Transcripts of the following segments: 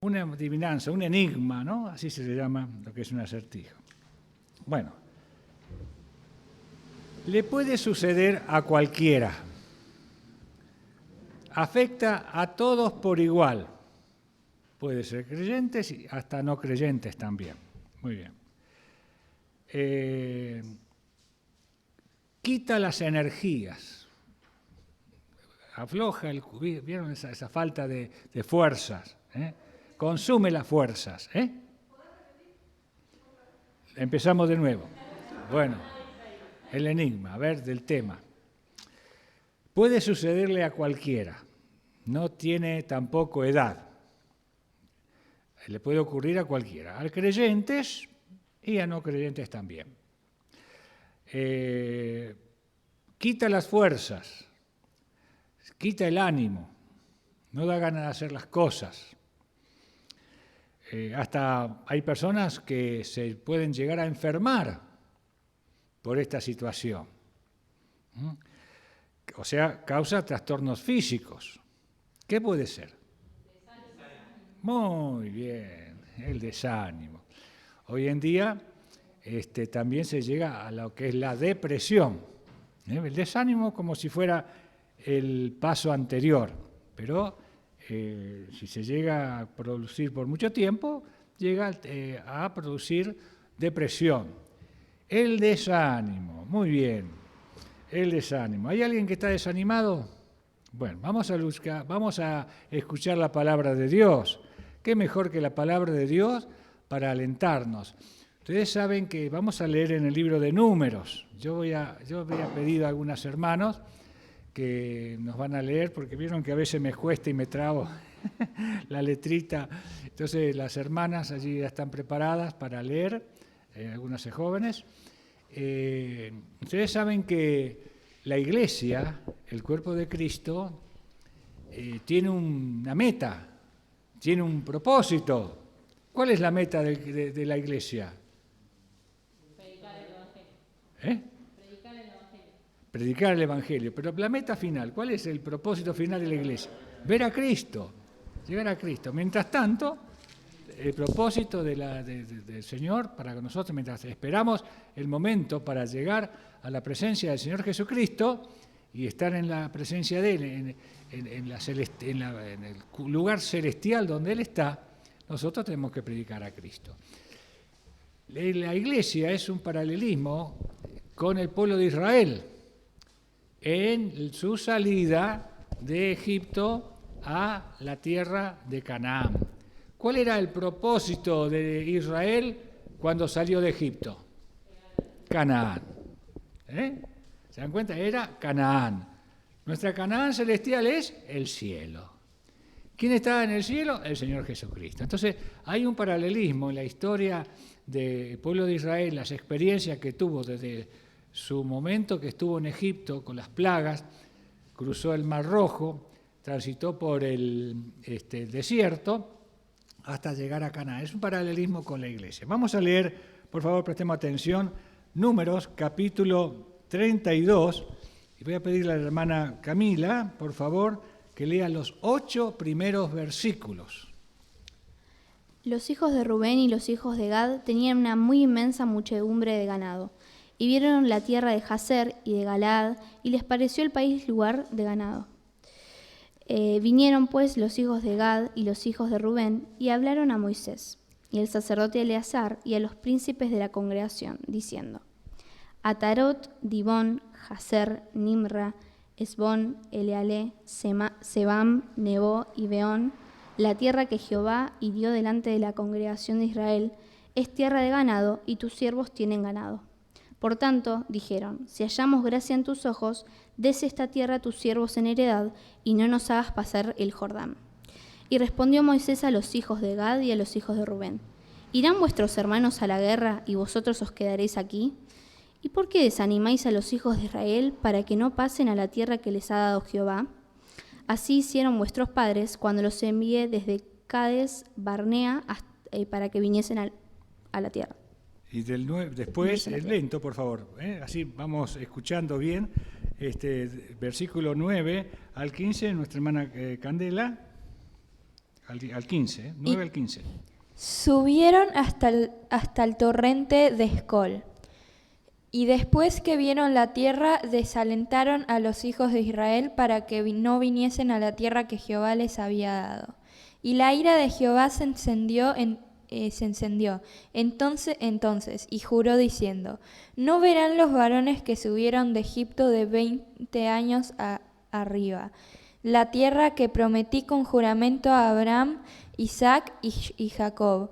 una adivinanza, un enigma, ¿no? Así se le llama lo que es un acertijo. Bueno, le puede suceder a cualquiera. Afecta a todos por igual. Puede ser creyentes y hasta no creyentes también. Muy bien. Quita las energías. Afloja el... ¿Vieron esa falta de fuerzas? Consume las fuerzas. Empezamos de nuevo. Bueno, el enigma, a ver, del tema. Puede sucederle a cualquiera. No tiene tampoco edad. Le puede ocurrir a cualquiera. A creyentes y a no creyentes también. Quita las fuerzas. Quita el ánimo. No da ganas de hacer las cosas. Hasta hay personas que se pueden llegar a enfermar por esta situación. O sea, causa trastornos físicos. ¿Qué puede ser? Muy bien, el desánimo. Hoy en día también se llega a lo que es la depresión. El desánimo como si fuera el paso anterior, pero si se llega a producir por mucho tiempo, llega a producir depresión. El desánimo, muy bien, el desánimo. ¿Hay alguien que está desanimado? Bueno, vamos a escuchar la palabra de Dios. ¿Qué mejor que la palabra de Dios para alentarnos? Ustedes saben que vamos a leer en el libro de Números. Yo había pedido a algunos hermanos que nos van a leer, porque vieron que a veces me cuesta y me trabo la letrita. Entonces las hermanas allí ya están preparadas para leer, algunas jóvenes. Ustedes saben que la Iglesia, el cuerpo de Cristo, tiene una meta, tiene un propósito. ¿Cuál es la meta de la Iglesia? Predicar el Evangelio. Predicar el Evangelio. Pero la meta final, ¿cuál es el propósito final de la Iglesia? Ver a Cristo, llegar a Cristo. Mientras tanto, el propósito del Señor para nosotros, mientras esperamos el momento para llegar a la presencia del Señor Jesucristo y estar en la presencia de Él, en el lugar celestial donde Él está, nosotros tenemos que predicar a Cristo. La Iglesia es un paralelismo con el pueblo de Israel en su salida de Egipto a la tierra de Canaán. ¿Cuál era el propósito de Israel cuando salió de Egipto? Canaán. ¿Se dan cuenta? Era Canaán. Nuestra Canaán celestial es el cielo. ¿Quién está en el cielo? El Señor Jesucristo. Entonces, hay un paralelismo en la historia del pueblo de Israel, las experiencias que tuvo desde su momento que estuvo en Egipto con las plagas, cruzó el Mar Rojo, transitó por el desierto, hasta llegar a Canaán. Es un paralelismo con la Iglesia. Vamos a leer, por favor, prestemos atención, Números, capítulo 32, y voy a pedirle a la hermana Camila, por favor, que lea los 8 primeros versículos. Los hijos de Rubén y los hijos de Gad tenían una muy inmensa muchedumbre de ganado, y vieron la tierra de Jazer y de Galaad, y les pareció el país lugar de ganado. Vinieron pues los hijos de Gad y los hijos de Rubén, y hablaron a Moisés, y al sacerdote Eleazar, y a los príncipes de la congregación, diciendo: Atarot, Dibón, Jazer, Nimra, Esbón, Eleale, Sebam, Nebo y Beón, la tierra que Jehová hirió delante de la congregación de Israel, es tierra de ganado, y tus siervos tienen ganado. Por tanto, dijeron: si hallamos gracia en tus ojos, des esta tierra a tus siervos en heredad, y no nos hagas pasar el Jordán. Y respondió Moisés a los hijos de Gad y a los hijos de Rubén: ¿irán vuestros hermanos a la guerra, y vosotros os quedaréis aquí? ¿Y por qué desanimáis a los hijos de Israel para que no pasen a la tierra que les ha dado Jehová? Así hicieron vuestros padres cuando los envié desde Cades Barnea para que viniesen a la tierra. Y después, lento, por favor, así vamos escuchando bien, versículo 9 al 15, nuestra hermana Candela. al 15, 9 al 15. Subieron hasta el torrente de Escol. Y después que vieron la tierra, desalentaron a los hijos de Israel para que no viniesen a la tierra que Jehová les había dado. Y la ira de Jehová se encendió entonces y juró diciendo: no verán los varones que subieron de Egipto de 20 años arriba la tierra que prometí con juramento a Abraham, Isaac y Jacob,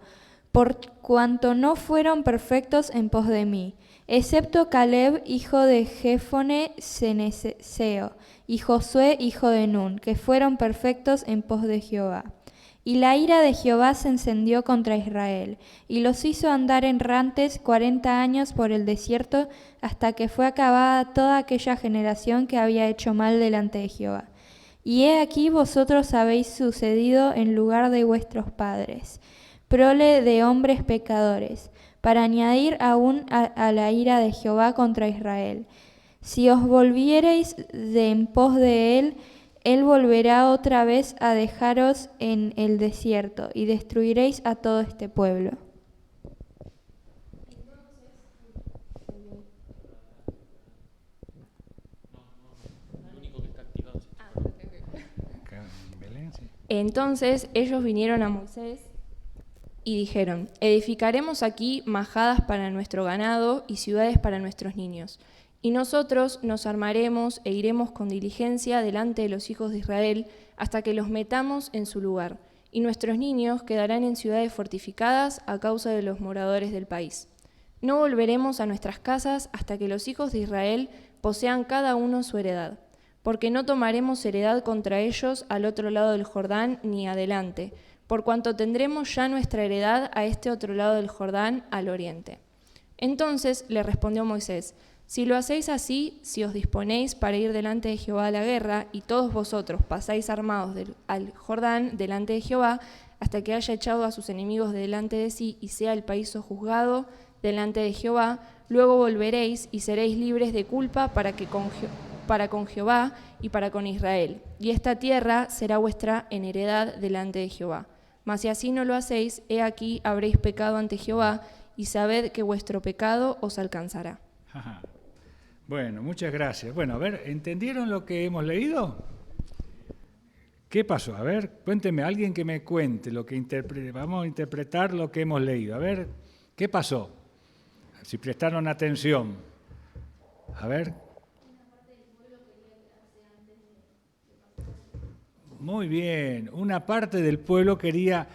por cuanto no fueron perfectos en pos de mí, excepto Caleb, hijo de Jefone Ceneseo, y Josué, hijo de Nun, que fueron perfectos en pos de Jehová. Y la ira de Jehová se encendió contra Israel, y los hizo andar errantes 40 años por el desierto, hasta que fue acabada toda aquella generación que había hecho mal delante de Jehová. Y he aquí vosotros habéis sucedido en lugar de vuestros padres, prole de hombres pecadores, para añadir aún a la ira de Jehová contra Israel. Si os volviereis de en pos de él volverá otra vez a dejaros en el desierto, y destruiréis a todo este pueblo. Entonces ellos vinieron a Moisés y dijeron: edificaremos aquí majadas para nuestro ganado y ciudades para nuestros niños. Y nosotros nos armaremos e iremos con diligencia delante de los hijos de Israel hasta que los metamos en su lugar. Y nuestros niños quedarán en ciudades fortificadas a causa de los moradores del país. No volveremos a nuestras casas hasta que los hijos de Israel posean cada uno su heredad. Porque no tomaremos heredad contra ellos al otro lado del Jordán ni adelante, por cuanto tendremos ya nuestra heredad a este otro lado del Jordán, al oriente. Entonces le respondió Moisés: si lo hacéis así, si os disponéis para ir delante de Jehová a la guerra, y todos vosotros pasáis armados al Jordán delante de Jehová, hasta que haya echado a sus enemigos de delante de sí, y sea el país sojuzgado delante de Jehová, luego volveréis y seréis libres de culpa para con Jehová y para con Israel, y esta tierra será vuestra en heredad delante de Jehová. Mas si así no lo hacéis, he aquí habréis pecado ante Jehová, y sabed que vuestro pecado os alcanzará. Ajá. Bueno, muchas gracias. Bueno, a ver, ¿entendieron lo que hemos leído? ¿Qué pasó? A ver, cuénteme, alguien que me cuente lo que vamos a interpretar lo que hemos leído. A ver, ¿qué pasó? Si prestaron atención. A ver. Muy bien, una parte del pueblo quería...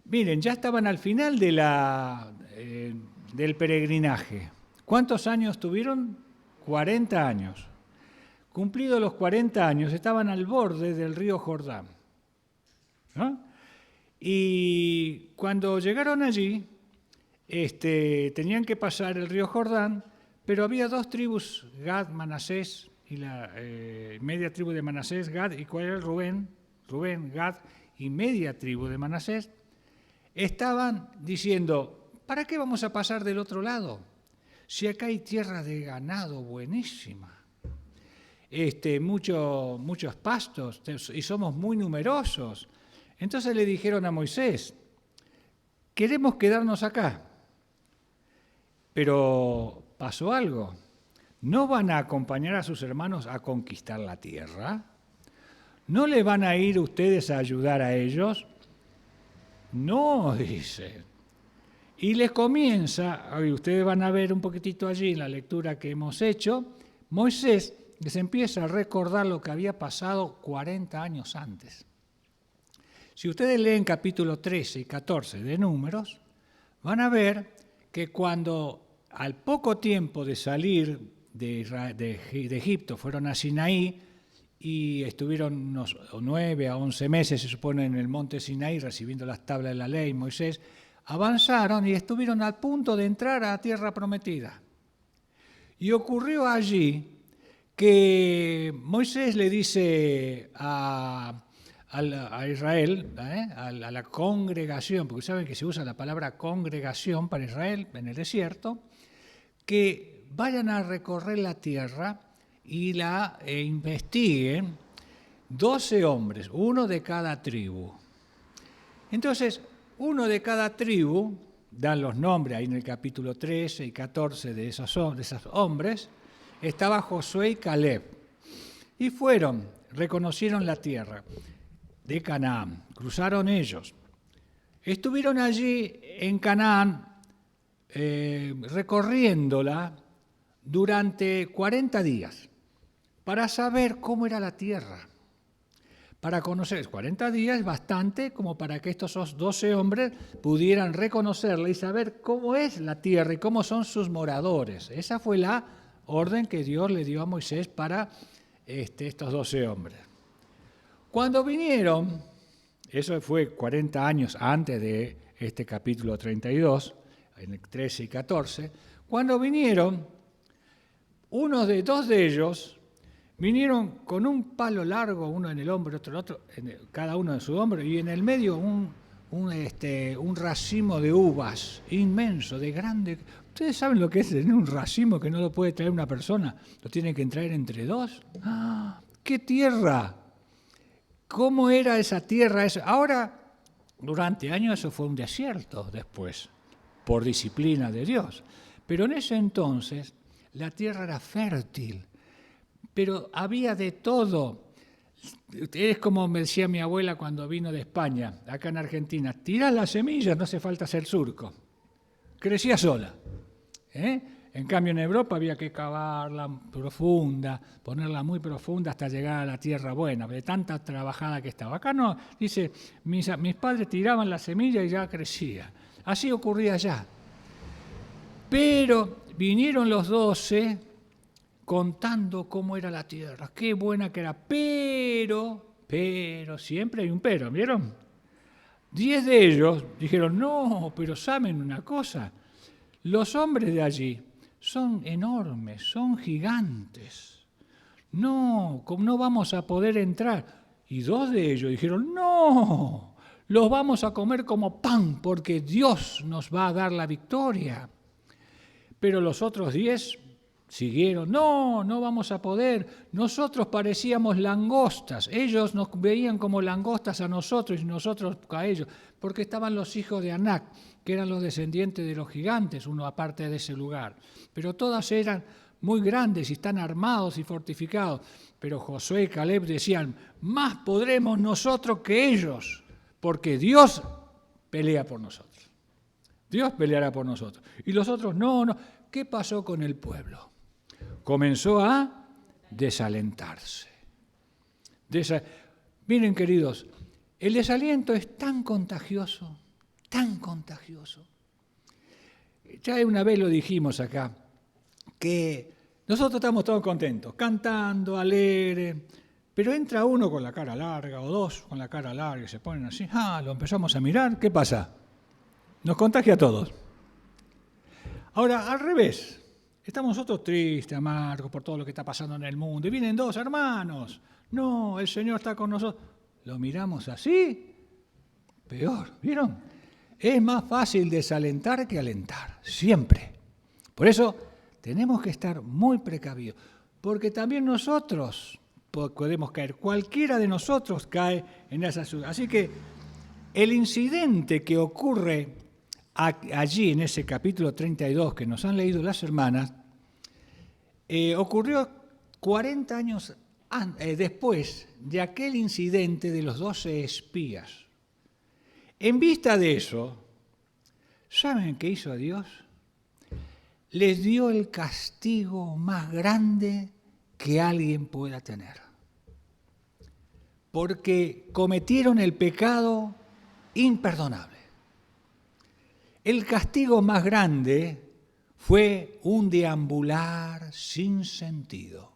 miren, ya estaban al final de del peregrinaje. ¿Cuántos años tuvieron? 40 años. Cumplidos los 40 años, estaban al borde del río Jordán, ¿no? Y cuando llegaron allí, tenían que pasar el río Jordán, pero había dos tribus, Gad, Manasés, y la media tribu de Manasés, Gad, y cuál era Rubén, Gad, y media tribu de Manasés, estaban diciendo: ¿para qué vamos a pasar del otro lado? Si acá hay tierra de ganado buenísima, muchos pastos, y somos muy numerosos. Entonces le dijeron a Moisés: queremos quedarnos acá, pero pasó algo. ¿No van a acompañar a sus hermanos a conquistar la tierra? ¿No le van a ir ustedes a ayudar a ellos? No, dice. Y les comienza, y ustedes van a ver un poquitito allí en la lectura que hemos hecho, Moisés les empieza a recordar lo que había pasado 40 años antes. Si ustedes leen capítulo 13 y 14 de Números, van a ver que cuando al poco tiempo de salir de Egipto fueron a Sinaí y estuvieron unos 9 a 11 meses, se supone, en el monte Sinaí recibiendo las tablas de la ley, Moisés, avanzaron y estuvieron al punto de entrar a la tierra prometida. Y ocurrió allí que Moisés le dice a Israel, a la congregación, porque saben que se usa la palabra congregación para Israel en el desierto, que vayan a recorrer la tierra y la investiguen 12 hombres, uno de cada tribu. Entonces, uno de cada tribu, dan los nombres ahí en el capítulo 13 y 14 de esos hombres, estaba Josué y Caleb. Y fueron, reconocieron la tierra de Canaán, cruzaron ellos. Estuvieron allí en Canaán recorriéndola durante 40 días para saber cómo era la tierra. Para conocer, 40 días es bastante como para que estos 12 hombres pudieran reconocerla y saber cómo es la tierra y cómo son sus moradores. Esa fue la orden que Dios le dio a Moisés para estos 12 hombres. Cuando vinieron, eso fue 40 años antes de este capítulo 32, en el 13 y 14, cuando vinieron, dos de ellos vinieron con un palo largo, uno en el hombro, otro en el otro, cada uno en su hombro, y en el medio un racimo de uvas inmenso, de grande. ¿Ustedes saben lo que es un racimo que no lo puede traer una persona? Lo tienen que traer entre dos. ¡Ah! ¡Qué tierra! ¿Cómo era esa tierra? Ahora, durante años eso fue un desierto después, por disciplina de Dios. Pero en ese entonces la tierra era fértil. Pero había de todo. Es como me decía mi abuela cuando vino de España, acá en Argentina, tirás las semillas, no hace falta hacer surco. Crecía sola. En cambio en Europa había que cavarla profunda, ponerla muy profunda hasta llegar a la tierra buena, de tanta trabajada que estaba. Acá no, dice, mis padres tiraban la semilla y ya crecía. Así ocurría allá. Pero vinieron los 12... contando cómo era la tierra, qué buena que era, pero, siempre hay un pero, ¿vieron? 10 de ellos dijeron, no, pero saben una cosa, los hombres de allí son enormes, son gigantes, no vamos a poder entrar. Y 2 de ellos dijeron, no, los vamos a comer como pan, porque Dios nos va a dar la victoria. Pero los otros 10 siguieron, no vamos a poder, nosotros parecíamos langostas, ellos nos veían como langostas a nosotros y nosotros a ellos, porque estaban los hijos de Anac, que eran los descendientes de los gigantes, uno aparte de ese lugar, pero todas eran muy grandes y están armados y fortificados, pero Josué y Caleb decían, más podremos nosotros que ellos, porque Dios pelea por nosotros, Dios peleará por nosotros, y los otros no, ¿qué pasó con el pueblo? Comenzó a desalentarse. Miren, queridos, el desaliento es tan contagioso, tan contagioso. Ya una vez lo dijimos acá, que nosotros estamos todos contentos, cantando, alegres, pero entra uno con la cara larga o 2 con la cara larga y se ponen así, lo empezamos a mirar, ¿qué pasa? Nos contagia a todos. Ahora, al revés. Estamos nosotros tristes, amargos por todo lo que está pasando en el mundo. Y vienen 2 hermanos. No, el Señor está con nosotros. Lo miramos así, peor. ¿Vieron? Es más fácil desalentar que alentar, siempre. Por eso tenemos que estar muy precavidos, porque también nosotros podemos caer. Cualquiera de nosotros cae en esa situación. Así que el incidente que ocurre allí en ese capítulo 32 que nos han leído las hermanas, ocurrió 40 años después de aquel incidente de los 12 espías. En vista de eso, ¿saben qué hizo Dios? Les dio el castigo más grande que alguien pueda tener. Porque cometieron el pecado imperdonable. El castigo más grande fue un deambular sin sentido,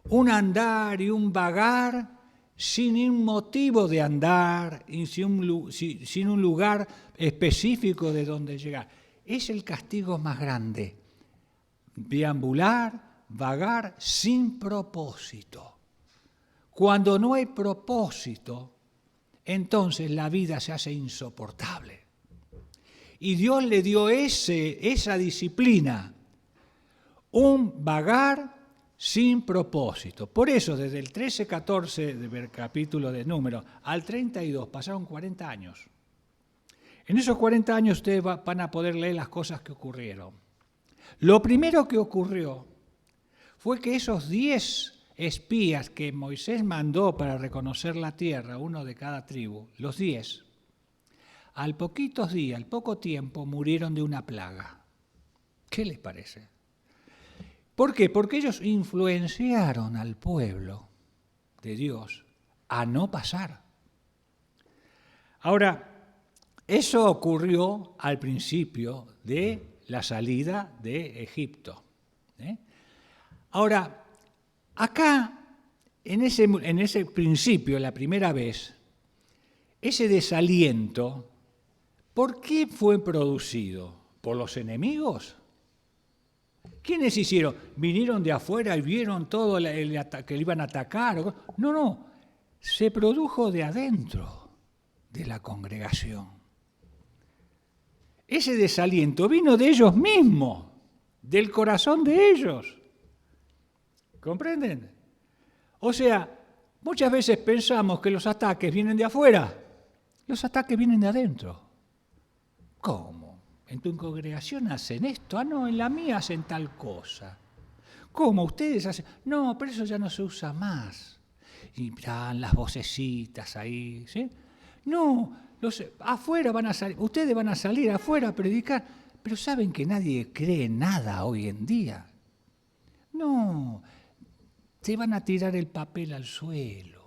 un andar y un vagar sin un motivo de andar y sin un lugar específico de donde llegar. Es el castigo más grande, deambular, vagar sin propósito. Cuando no hay propósito, entonces la vida se hace insoportable. Y Dios le dio esa disciplina, un vagar sin propósito. Por eso, desde el 13-14 del capítulo de Números al 32, pasaron 40 años. En esos 40 años ustedes van a poder leer las cosas que ocurrieron. Lo primero que ocurrió fue que esos 10 espías que Moisés mandó para reconocer la tierra, uno de cada tribu, los 10, al poco tiempo murieron de una plaga. ¿Qué les parece? ¿Por qué? Porque ellos influenciaron al pueblo de Dios a no pasar. Ahora, eso ocurrió al principio de la salida de Egipto. Ahora, acá, en ese principio, la primera vez, ese desaliento, ¿por qué fue producido? ¿Por los enemigos? ¿Quiénes hicieron? ¿Vinieron de afuera y vieron todo que le iban a atacar? No, se produjo de adentro de la congregación. Ese desaliento vino de ellos mismos, del corazón de ellos. ¿Comprenden? O sea, muchas veces pensamos que los ataques vienen de afuera. Los ataques vienen de adentro. ¿Cómo? ¿En tu congregación hacen esto? No, en la mía hacen tal cosa. ¿Cómo? ¿Ustedes hacen? No, pero eso ya no se usa más. Y mirá, las vocecitas ahí, ¿sí? No, afuera van a salir, ustedes van a salir afuera a predicar, pero saben que nadie cree nada hoy en día. No, se van a tirar el papel al suelo.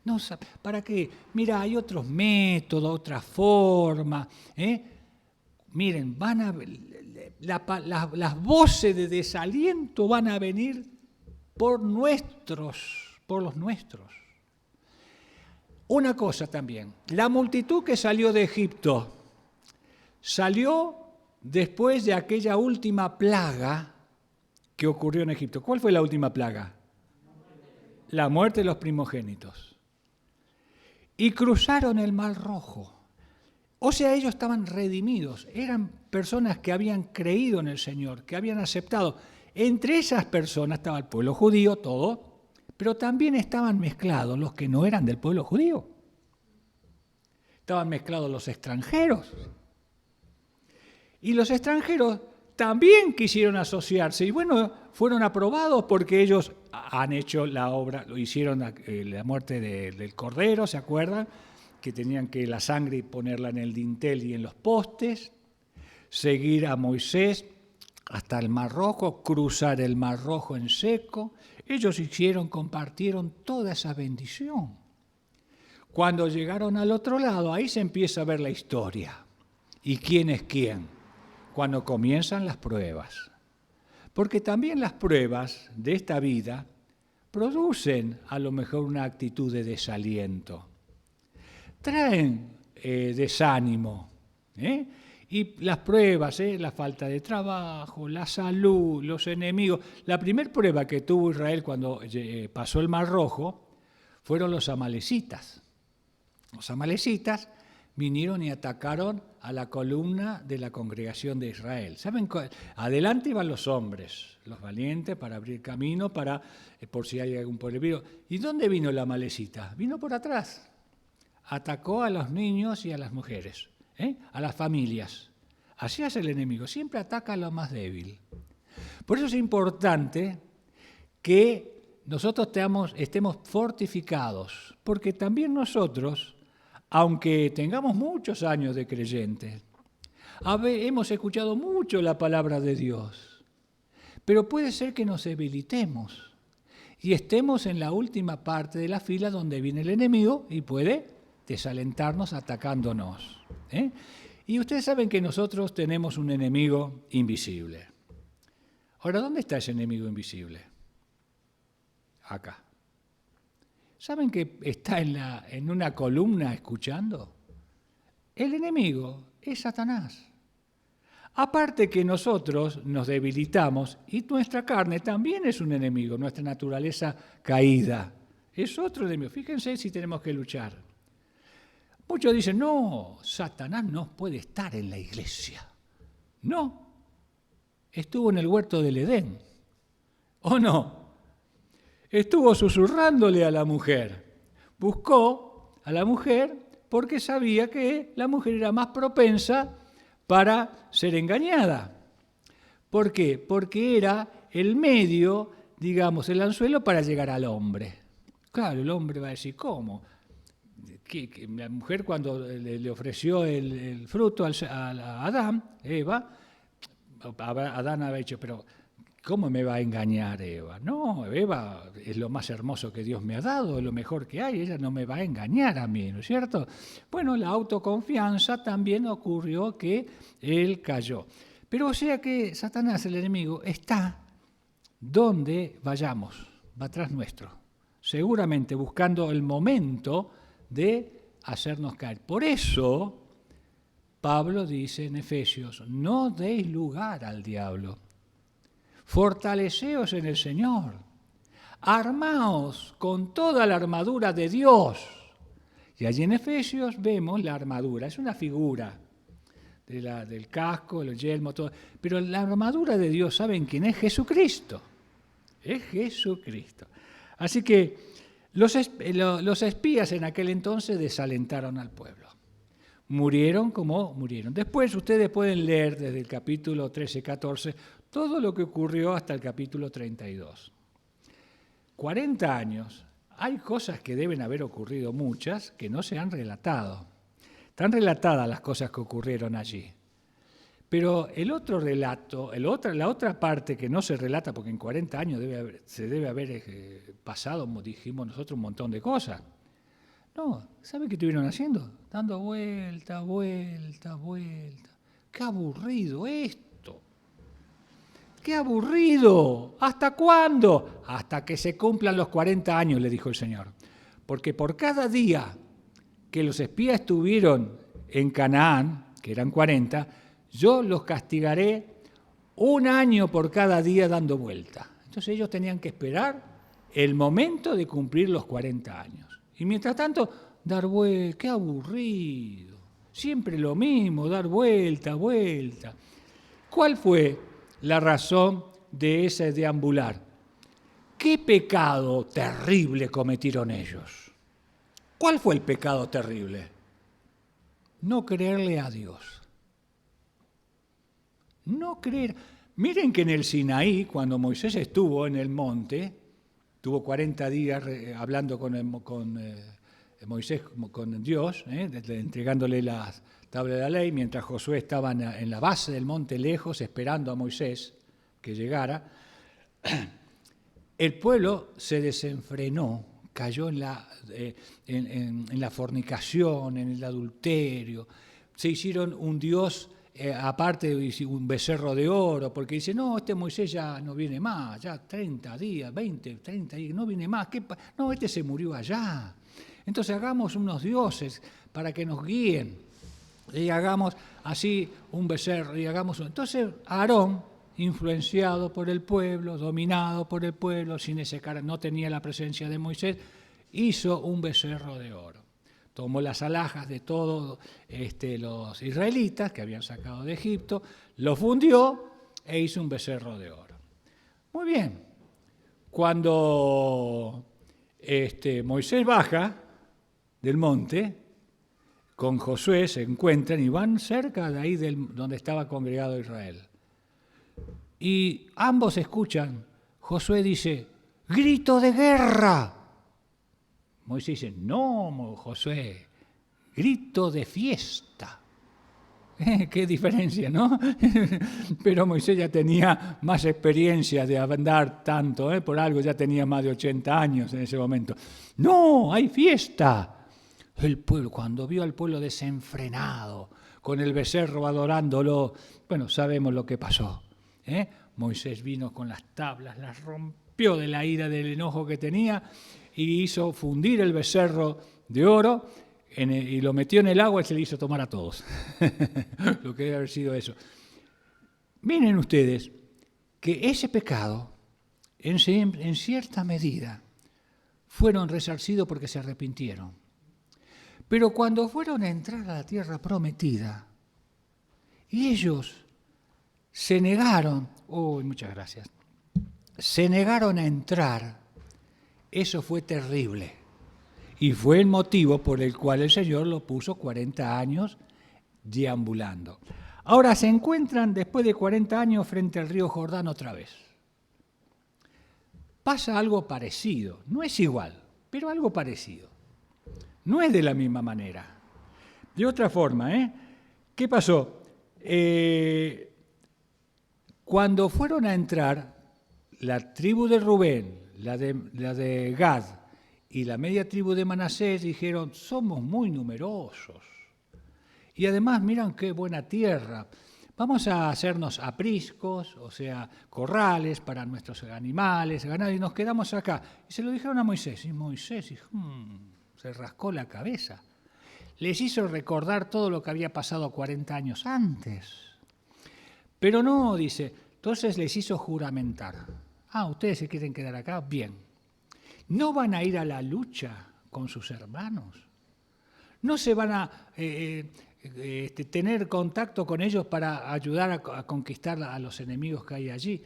No, ¿para qué? Mira, hay otros métodos, otras formas. Miren, las voces de desaliento van a venir por los nuestros. Una cosa también, la multitud que salió de Egipto salió después de aquella última plaga que ocurrió en Egipto. ¿Cuál fue la última plaga? La muerte de los primogénitos. Y cruzaron el Mar Rojo. O sea, ellos estaban redimidos, eran personas que habían creído en el Señor, que habían aceptado. Entre esas personas estaba el pueblo judío, todo, pero también estaban mezclados los que no eran del pueblo judío. Estaban mezclados los extranjeros. Y los extranjeros también quisieron asociarse. Y bueno, fueron aprobados porque ellos han hecho la obra, lo hicieron la muerte del Cordero, ¿se acuerdan? Que tenían que la sangre ponerla en el dintel y en los postes, seguir a Moisés hasta el Mar Rojo, cruzar el Mar Rojo en seco. Ellos compartieron toda esa bendición. Cuando llegaron al otro lado, ahí se empieza a ver la historia. ¿Y quién es quién? Cuando comienzan las pruebas. Porque también las pruebas de esta vida producen a lo mejor una actitud de desaliento. Traen desánimo. Y las pruebas, la falta de trabajo, la salud, los enemigos. La primera prueba que tuvo Israel cuando pasó el Mar Rojo fueron los amalecitas. Los amalecitas vinieron y atacaron a la columna de la congregación de Israel. ¿Saben? Adelante iban los hombres, los valientes, para abrir camino, por si hay algún peligro. ¿Y dónde vino la amalecita? Vino por atrás. Atacó a los niños y a las mujeres. A las familias. Así hace el enemigo, siempre ataca a lo más débil. Por eso es importante que nosotros estemos fortificados, porque también nosotros, aunque tengamos muchos años de creyentes, hemos escuchado mucho la palabra de Dios, pero puede ser que nos debilitemos y estemos en la última parte de la fila donde viene el enemigo y puede desalentarnos atacándonos. Y ustedes saben que nosotros tenemos un enemigo invisible. Ahora, ¿dónde está ese enemigo invisible? Acá. ¿Saben que está en una columna escuchando? El enemigo es Satanás. Aparte que nosotros nos debilitamos y nuestra carne también es un enemigo, nuestra naturaleza caída. Es otro enemigo. Fíjense si tenemos que luchar. Muchos dicen, no, Satanás no puede estar en la iglesia. No, estuvo en el huerto del Edén. ¿O no? Estuvo susurrándole a la mujer. Buscó a la mujer porque sabía que la mujer era más propensa para ser engañada. ¿Por qué? Porque era el medio, digamos, el anzuelo para llegar al hombre. Claro, el hombre va a decir, ¿cómo? Que la mujer cuando le ofreció el fruto a Adán, Eva, Adán había dicho, pero ¿cómo me va a engañar Eva? No, Eva es lo más hermoso que Dios me ha dado, es lo mejor que hay, ella no me va a engañar a mí, ¿no es cierto? Bueno, la autoconfianza también ocurrió que él cayó. Pero o sea que Satanás, el enemigo, está donde vayamos, va atrás nuestro, seguramente buscando el momento de hacernos caer. Por eso, Pablo dice en Efesios, no deis lugar al diablo. Fortaleceos en el Señor. Armaos con toda la armadura de Dios. Y allí en Efesios vemos la armadura, es una figura del casco, el yelmo, todo. Pero la armadura de Dios, ¿saben quién es? Jesucristo. Es Jesucristo. Así que los espías en aquel entonces desalentaron al pueblo. Murieron como murieron. Después ustedes pueden leer desde el capítulo 13-14 todo lo que ocurrió hasta el capítulo 32. 40 años. Hay cosas que deben haber ocurrido muchas que no se han relatado. Están relatadas las cosas que ocurrieron allí. Pero el otro relato, la otra parte que no se relata, porque en 40 años se debe haber pasado, dijimos nosotros, un montón de cosas. No, ¿saben qué estuvieron haciendo? Dando vuelta, vuelta, vuelta. ¡Qué aburrido esto! ¡Qué aburrido! ¿Hasta cuándo? Hasta que se cumplan los 40 años, le dijo el Señor. Porque por cada día que los espías estuvieron en Canaán, que eran 40, yo los castigaré 1 año por cada día dando vuelta. Entonces ellos tenían que esperar el momento de cumplir los 40 años. Y mientras tanto, dar vuelta, qué aburrido. Siempre lo mismo, dar vuelta, vuelta. ¿Cuál fue la razón de ese deambular? ¿Qué pecado terrible cometieron ellos? ¿Cuál fue el pecado terrible? No creerle a Dios. No creer. Miren que en el Sinaí, cuando Moisés estuvo en el monte, tuvo 40 días hablando con Moisés, con Dios, entregándole las tablas de la ley, mientras Josué estaba en la base del monte lejos, esperando a Moisés que llegara. El pueblo se desenfrenó, cayó en la fornicación, en el adulterio, se hicieron un Dios, aparte un becerro de oro, porque dice, no, este Moisés ya no viene más, ya 30 días, 20, 30 días, no viene más, no, este se murió allá. Entonces hagamos unos dioses para que nos guíen, y hagamos así un becerro, y hagamos Entonces Aarón, influenciado por el pueblo, dominado por el pueblo, sin ese cara, no tenía la presencia de Moisés, hizo un becerro de oro. Tomó las alhajas de todos los israelitas que habían sacado de Egipto, lo fundió e hizo un becerro de oro. Muy bien. Cuando Moisés baja del monte, con Josué se encuentran y van cerca de ahí donde estaba congregado Israel. Y ambos escuchan, Josué dice, ¡grito de guerra! Moisés dice, no, Josué, grito de fiesta. Qué diferencia, ¿no? Pero Moisés ya tenía más experiencia de andar tanto, por algo ya tenía más de 80 años en ese momento. No, hay fiesta. El pueblo, cuando vio al pueblo desenfrenado, con el becerro adorándolo, bueno, sabemos lo que pasó. Moisés vino con las tablas, las rompió de la ira, del enojo que tenía, y hizo fundir el becerro de oro y lo metió en el agua y se le hizo tomar a todos. Lo que debe haber sido eso. Miren ustedes que ese pecado, en cierta medida, fueron resarcidos porque se arrepintieron. Pero cuando fueron a entrar a la tierra prometida, y ellos se negaron, muchas gracias, se negaron a entrar, Eso fue terrible. Y fue el motivo por el cual el Señor lo puso 40 años deambulando. Ahora se encuentran después de 40 años frente al río Jordán otra vez. Pasa algo parecido, no es igual, pero algo parecido. No es de la misma manera. De otra forma, ¿qué pasó? Cuando fueron a entrar la tribu de Rubén, la de Gad y la media tribu de Manasés, dijeron, somos muy numerosos. Y además, miran qué buena tierra. Vamos a hacernos apriscos, o sea, corrales para nuestros animales, ganado, y nos quedamos acá. Y se lo dijeron a Moisés. Y Moisés dijo, se rascó la cabeza. Les hizo recordar todo lo que había pasado 40 años antes. Pero no, dice, entonces les hizo juramentar. ¿Ustedes se quieren quedar acá? Bien. ¿No van a ir a la lucha con sus hermanos? ¿No se van a tener contacto con ellos para ayudar a conquistar a los enemigos que hay allí?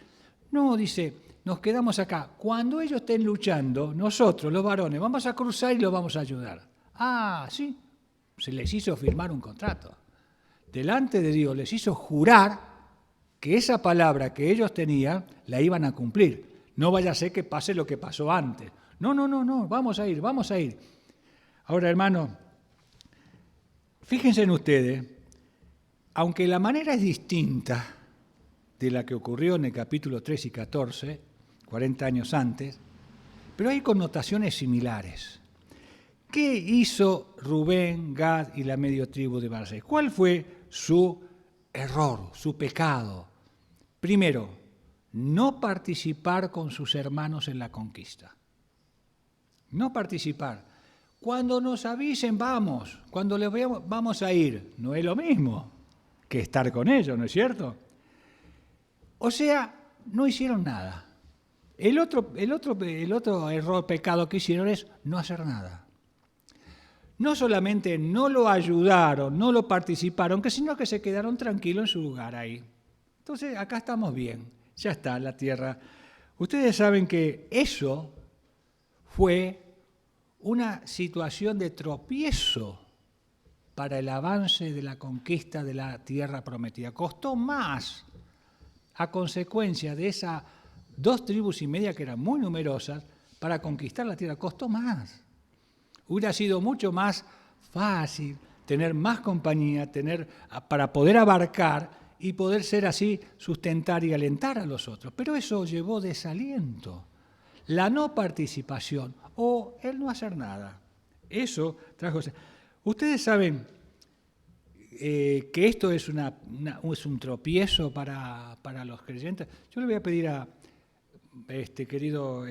No, dice, nos quedamos acá. Cuando ellos estén luchando, nosotros, los varones, vamos a cruzar y los vamos a ayudar. Sí, se les hizo firmar un contrato. Delante de Dios les hizo jurar que esa palabra que ellos tenían la iban a cumplir. No vaya a ser que pase lo que pasó antes. No, vamos a ir. Ahora, hermano, fíjense en ustedes, aunque la manera es distinta de la que ocurrió en el capítulo 3 y 14, 40 años antes, pero hay connotaciones similares. ¿Qué hizo Rubén, Gad y la media tribu de Manasés? ¿Cuál fue su error, su pecado? Primero, no participar con sus hermanos en la conquista. No participar. Cuando nos avisen, vamos. Cuando les veamos, vamos a ir. No es lo mismo que estar con ellos, ¿no es cierto? O sea, no hicieron nada. El otro error, pecado que hicieron es no hacer nada. No solamente no lo ayudaron, no lo participaron, sino que se quedaron tranquilos en su lugar ahí. Entonces, acá estamos bien. Ya está la tierra. Ustedes saben que eso fue una situación de tropiezo para el avance de la conquista de la tierra prometida. Costó más a consecuencia de esas 2 tribus y media que eran muy numerosas para conquistar la tierra. Costó más. Hubiera sido mucho más fácil tener más compañía, para poder abarcar y poder ser así, sustentar y alentar a los otros. Pero eso llevó desaliento. La no participación o el no hacer nada. Eso trajo... Ustedes saben que esto es un tropiezo para los creyentes. Yo le voy a pedir a querido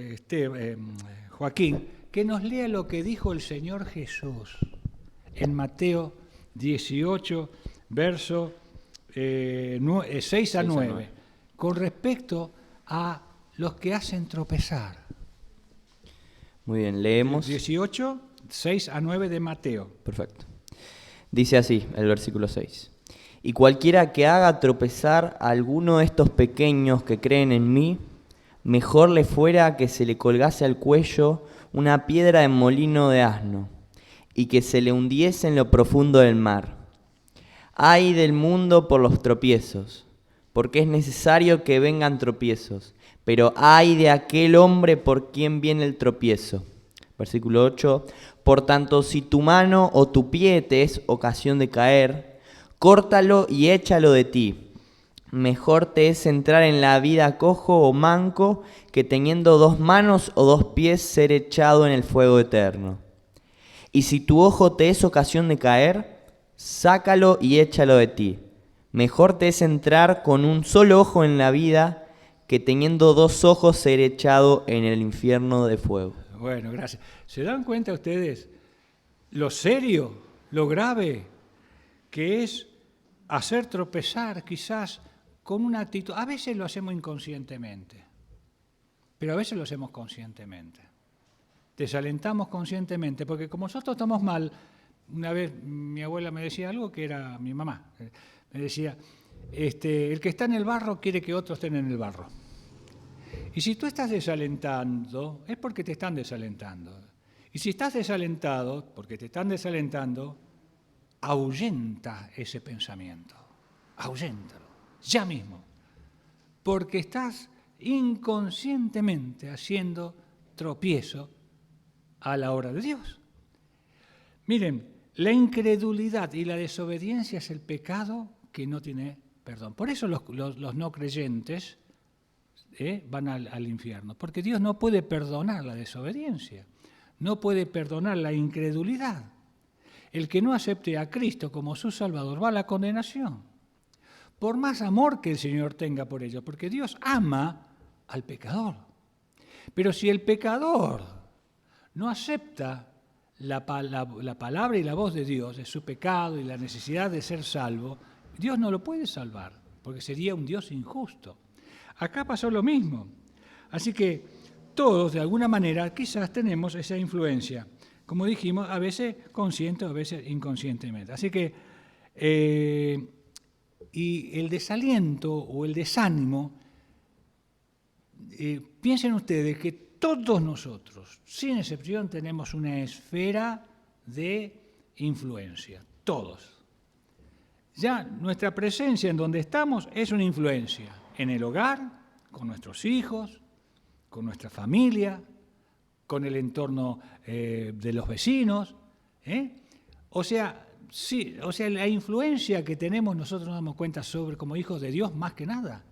Joaquín que nos lea lo que dijo el Señor Jesús en Mateo 18, verso 6 a 9, con respecto a los que hacen tropezar. Muy bien, leemos. 18, 6 a 9 de Mateo. Perfecto. Dice así, el versículo 6. Y cualquiera que haga tropezar a alguno de estos pequeños que creen en mí, mejor le fuera que se le colgase al cuello una piedra de molino de asno, y que se le hundiese en lo profundo del mar. Ay del mundo por los tropiezos, porque es necesario que vengan tropiezos, pero ay de aquel hombre por quien viene el tropiezo. Versículo 8. Por tanto, si tu mano o tu pie te es ocasión de caer, córtalo y échalo de ti. Mejor te es entrar en la vida cojo o manco que teniendo 2 manos o 2 pies ser echado en el fuego eterno. Y si tu ojo te es ocasión de caer, sácalo y échalo de ti. Mejor te es entrar con un solo ojo en la vida que teniendo 2 ojos ser echado en el infierno de fuego. Bueno, gracias. ¿Se dan cuenta ustedes lo serio, lo grave que es hacer tropezar quizás con una actitud? A veces lo hacemos inconscientemente, pero a veces lo hacemos conscientemente. Desalentamos conscientemente, porque como nosotros estamos mal, una vez mi abuela me decía algo que era mi mamá, me decía, el que está en el barro quiere que otros estén en el barro. Y si tú estás desalentando, es porque te están desalentando. Y si estás desalentado, porque te están desalentando, ahuyenta ese pensamiento. Ahuyéntalo, ya mismo. Porque estás inconscientemente haciendo tropiezo a la obra de Dios. Miren, la incredulidad y la desobediencia es el pecado que no tiene perdón. Por eso los no creyentes van al infierno, porque Dios no puede perdonar la desobediencia, no puede perdonar la incredulidad. El que no acepte a Cristo como su Salvador va a la condenación, por más amor que el Señor tenga por ellos, porque Dios ama al pecador. Pero si el pecador no acepta la palabra y la voz de Dios, de su pecado y la necesidad de ser salvo, Dios no lo puede salvar, porque sería un Dios injusto. Acá pasó lo mismo. Así que todos, de alguna manera, quizás tenemos esa influencia, como dijimos, a veces consciente, a veces inconscientemente. Así que, y el desaliento o el desánimo, piensen ustedes que todos nosotros, sin excepción, tenemos una esfera de influencia, todos. Ya nuestra presencia en donde estamos es una influencia, en el hogar, con nuestros hijos, con nuestra familia, con el entorno de los vecinos. O sea, la influencia que tenemos nosotros nos damos cuenta sobre como hijos de Dios más que nada.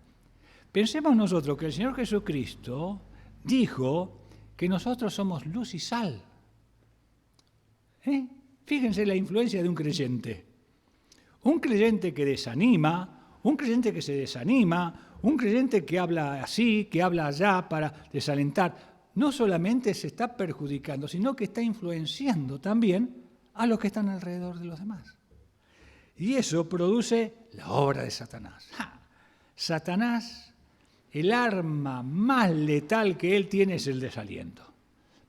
Pensemos nosotros que el Señor Jesucristo dijo que nosotros somos luz y sal. Fíjense la influencia de un creyente. Un creyente que desanima, un creyente que se desanima, un creyente que habla así, que habla allá para desalentar, no solamente se está perjudicando, sino que está influenciando también a los que están alrededor de los demás. Y eso produce la obra de Satanás. Satanás, el arma más letal que él tiene es el desaliento.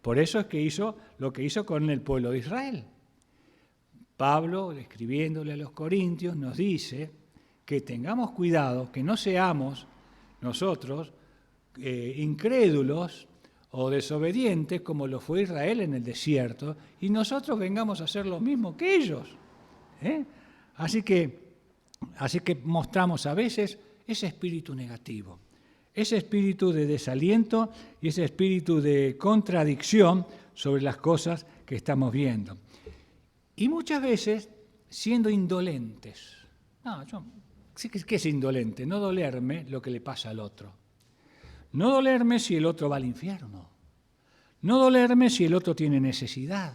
Por eso es que hizo lo que hizo con el pueblo de Israel. Pablo, escribiéndole a los corintios, nos dice que tengamos cuidado, que no seamos nosotros incrédulos o desobedientes como lo fue Israel en el desierto, y nosotros vengamos a hacer lo mismo que ellos. Así que mostramos a veces ese espíritu negativo, ese espíritu de desaliento y ese espíritu de contradicción sobre las cosas que estamos viendo. Y muchas veces siendo indolentes. ¿Qué es indolente? No dolerme lo que le pasa al otro. No dolerme si el otro va al infierno. No dolerme si el otro tiene necesidad.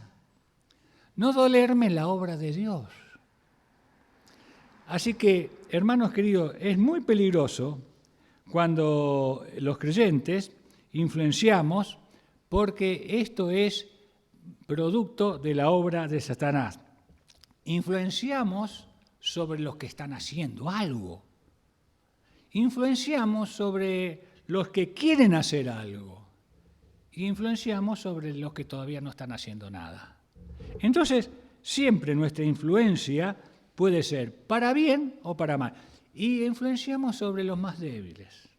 No dolerme en la obra de Dios. Así que, hermanos queridos, es muy peligroso cuando los creyentes influenciamos, porque esto es producto de la obra de Satanás. Influenciamos sobre los que están haciendo algo. Influenciamos sobre los que quieren hacer algo. Influenciamos sobre los que todavía no están haciendo nada. Entonces, siempre nuestra influencia puede ser para bien o para mal. Y influenciamos sobre los más débiles.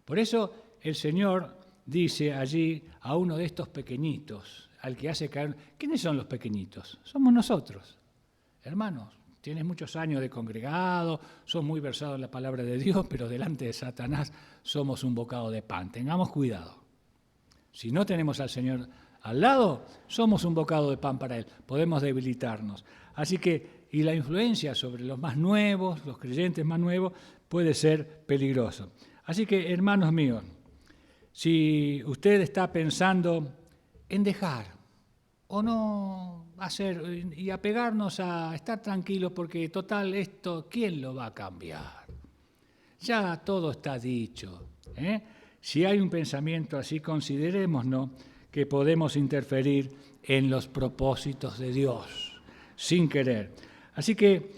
Por eso el Señor dice allí a uno de estos pequeñitos, al que hace caer. ¿Quiénes son los pequeñitos? Somos nosotros, hermanos. Tienes muchos años de congregado, sos muy versado en la palabra de Dios, pero delante de Satanás somos un bocado de pan. Tengamos cuidado. Si no tenemos al Señor al lado, somos un bocado de pan para Él. Podemos debilitarnos. Así que, y la influencia sobre los más nuevos, los creyentes más nuevos, puede ser peligroso. Así que, hermanos míos, si usted está pensando en dejar o no hacer y apegarnos a estar tranquilos porque total esto, ¿quién lo va a cambiar? Ya todo está dicho. Si hay un pensamiento así, considerémonos que podemos interferir en los propósitos de Dios sin querer. Así que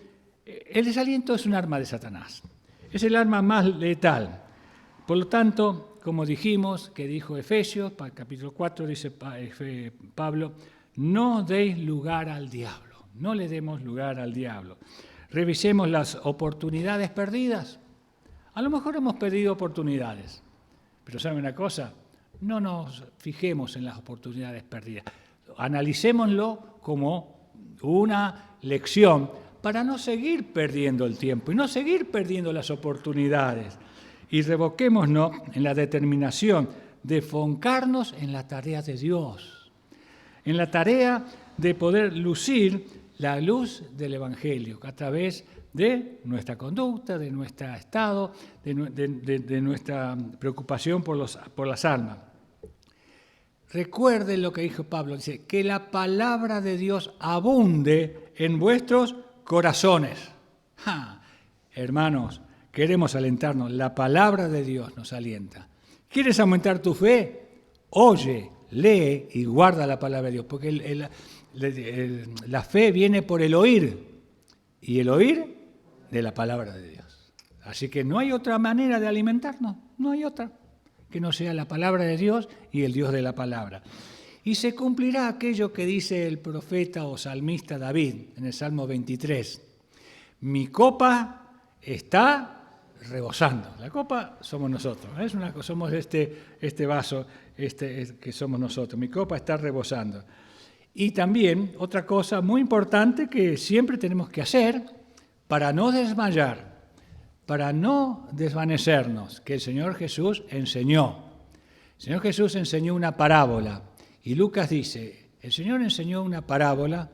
el desaliento es un arma de Satanás. Es el arma más letal. Por lo tanto, como dijimos, que dijo Efesios, capítulo 4, dice Pablo, no deis lugar al diablo, no le demos lugar al diablo. Revisemos las oportunidades perdidas. A lo mejor hemos perdido oportunidades, Pero ¿saben una cosa? No nos fijemos en las oportunidades perdidas. Analicémoslo como una lección para no seguir perdiendo el tiempo y no seguir perdiendo las oportunidades. Y revoquémonos en la determinación de enfocarnos en la tarea de Dios, en la tarea de poder lucir la luz del Evangelio a través de nuestra conducta, de nuestro estado, de nuestra preocupación por las almas. Recuerden lo que dijo Pablo, dice, que la palabra de Dios abunde en vuestros corazones. Hermanos, queremos alentarnos, la palabra de Dios nos alienta. ¿Quieres aumentar tu fe? Oye, lee y guarda la palabra de Dios, porque la fe viene por el oír, y el oír de la palabra de Dios. Así que no hay otra manera de alimentarnos, no hay otra, que no sea la palabra de Dios y el Dios de la palabra. Y se cumplirá aquello que dice el profeta o salmista David en el Salmo 23. Mi copa está rebosando. La copa somos nosotros, somos este vaso que somos nosotros. Mi copa está rebosando. Y también otra cosa muy importante que siempre tenemos que hacer para no desmayar, para no desvanecernos, que el Señor Jesús enseñó. El Señor Jesús enseñó una parábola y Lucas dice, el Señor enseñó una parábola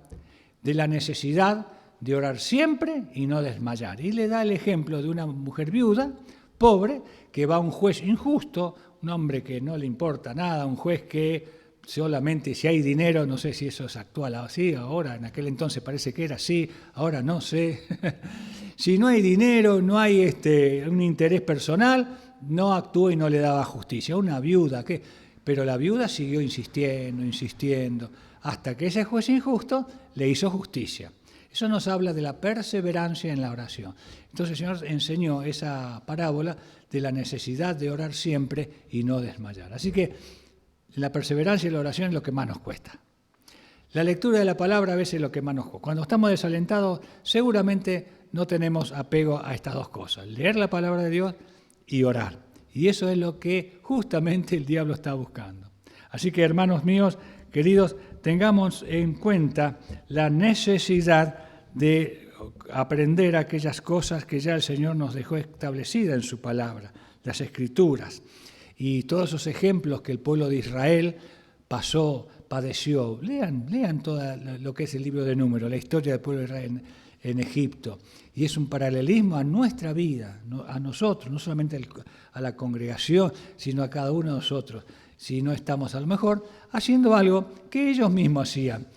de la necesidad de orar siempre y no desmayar. Y le da el ejemplo de una mujer viuda, pobre, que va a un juez injusto, un hombre que no le importa nada, un juez que solamente si hay dinero, no sé si eso es actual así, ahora, en aquel entonces parece que era así, ahora no sé. Si no hay dinero, no hay un interés personal, no actúa y no le daba justicia. Una viuda, pero la viuda siguió insistiendo, hasta que ese juez injusto le hizo justicia. Eso nos habla de la perseverancia en la oración. Entonces el Señor enseñó esa parábola de la necesidad de orar siempre y no desmayar. Así que la perseverancia y la oración es lo que más nos cuesta. La lectura de la palabra a veces es lo que más nos cuesta. Cuando estamos desalentados, seguramente no tenemos apego a estas dos cosas, leer la palabra de Dios y orar. Y eso es lo que justamente el diablo está buscando. Así que, hermanos míos, queridos, tengamos en cuenta la necesidad de aprender aquellas cosas que ya el Señor nos dejó establecidas en su palabra, las Escrituras. Y todos esos ejemplos que el pueblo de Israel pasó, padeció. Lean todo lo que es el libro de Números, la historia del pueblo de Israel en Egipto. Y es un paralelismo a nuestra vida, a nosotros, no solamente a la congregación, sino a cada uno de nosotros. Si no estamos a lo mejor haciendo algo que ellos mismos hacían,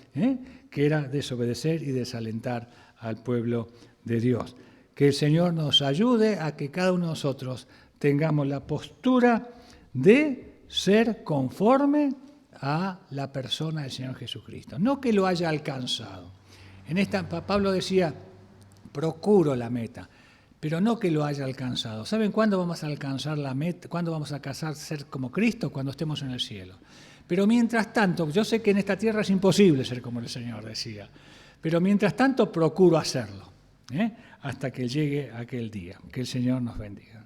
que era desobedecer y desalentar al pueblo de Dios. Que el Señor nos ayude a que cada uno de nosotros tengamos la postura de ser conforme a la persona del Señor Jesucristo. No que lo haya alcanzado. Pablo decía, procuro la meta, pero no que lo haya alcanzado. ¿Saben cuándo vamos a alcanzar la meta? ¿Cuándo vamos a alcanzar ser como Cristo? Cuando estemos en el cielo. Pero mientras tanto, yo sé que en esta tierra es imposible ser como el Señor decía, pero mientras tanto procuro hacerlo, hasta que llegue aquel día. Que el Señor nos bendiga.